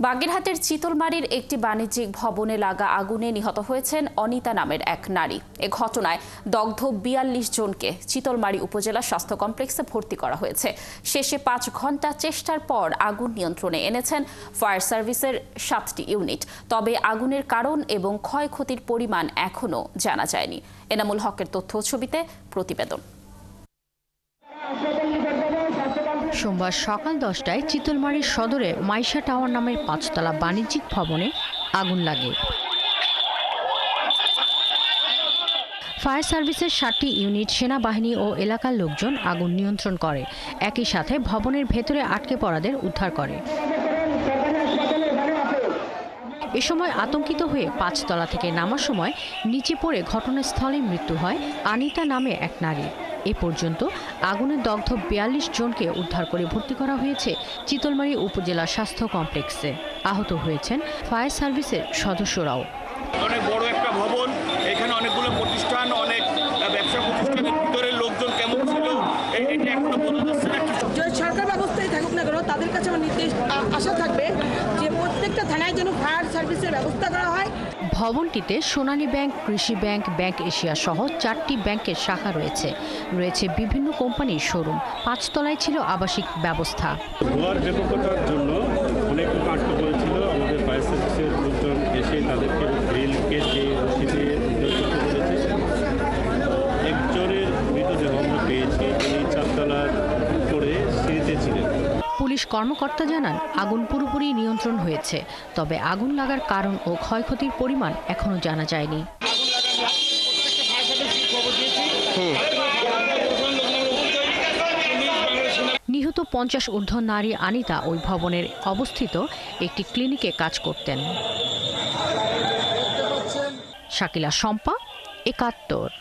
বাগেরহাটের চিতলমারীর একটি বাণিজ্যিক ভবনে লাগা আগুনে নিহত হয়েছেন অনিতা নামের এক নারী। এ ঘটনায় দগ্ধ ৪২ জনকে চিতলমারী উপজেলা স্বাস্থ্য কমপ্লেক্সে ভর্তি করা হয়েছে। শেষে ৫ ঘণ্টা চেষ্টার পর আগুন নিয়ন্ত্রণে এনেছেন ফায়ার সার্ভিসের ৭টি ইউনিট। তবে আগুনের কারণ এবং ক্ষয়ক্ষতির পরিমাণ এখনও জানা যায়নি। এনামুল হকের তথ্য ছবিতে প্রতিবেদন। সোমবার সকাল ১০টায় চিতলমারীর সদরে মাইশা টাওয়ার নামের ৫তলা বাণিজ্যিক ভবনে আগুন লাগে। ফায়ার সার্ভিসের ৭টি ইউনিট, সেনাবাহিনী ও এলাকার লোকজন আগুন নিয়ন্ত্রণ করে। একই সাথে ভবনের ভেতরে আটকে পড়াদের উদ্ধার করে। এ সময় আতঙ্কিত হয়ে ৫তলা থেকে নামার সময় নিচে পড়ে ঘটনাস্থলে মৃত্যু হয় অনিতা নামে এক নারীর। এ পর্যন্ত আগুনে দগ্ধ ৪২ জনকে উদ্ধার করে ভর্তি করা হয়েছে চিতলমারী উপজেলা স্বাস্থ্য কমপ্লেক্সে। আহত হয়েছেন ফায়ার সার্ভিসের সদস্যরাও। অনেক বড় একটা ভবন, এখানে অনেকগুলো প্রতিষ্ঠান, অনেক ব্যবসা প্রতিষ্ঠানের ভিতরে লোকজন কেমন ছিল এটা এখনো বোঝা যাচ্ছে না। সরকার ব্যবস্থায় থাকুক না কেন, তাদের কাছে আমার নির্দেশ আশা থাকবে যে প্রত্যেকটা থানায় যেন ফায়ার সার্ভিসের ব্যবস্থা করা হয়। ভবনটিতে সোনালী ব্যাংক, কৃষি ব্যাংক, ব্যাংক এশিয়া সহ 4টি ব্যাংকের শাখা রয়েছে। বিভিন্ন কোম্পানির শোরুম। ৫ তলায় ছিল আবাসিক ব্যবস্থা। ধোঁয়ার ব্যাপকতার জন্য অনেক লোক আটকে পড়েছিল। আমাদের ফায়ার সার্ভিসের লোকজন এসে তাদেরকে গ্রিল কেটে রশিদে উদ্ধার করতে পেরেছে। একজনের মৃতদেহ আমরা পেয়েছি, তিনি 4 তলার উপরে সিঁড়িতে ছিলেন। পুলিশ কর্মকর্তা জানান, আগুন পুরোপুরি নিয়ন্ত্রণ হয়েছে। তবে আগুন লাগার কারণ ও ক্ষয়ক্ষতির পরিমাণ এখনো জানা যায়নি। নিহত 50 ঊর্ধ্ব নারী অনিতা ওই ভবনের অবস্থিত একটি ক্লিনিকে কাজ করতেন। শাকিলা শম্পা, ৭১।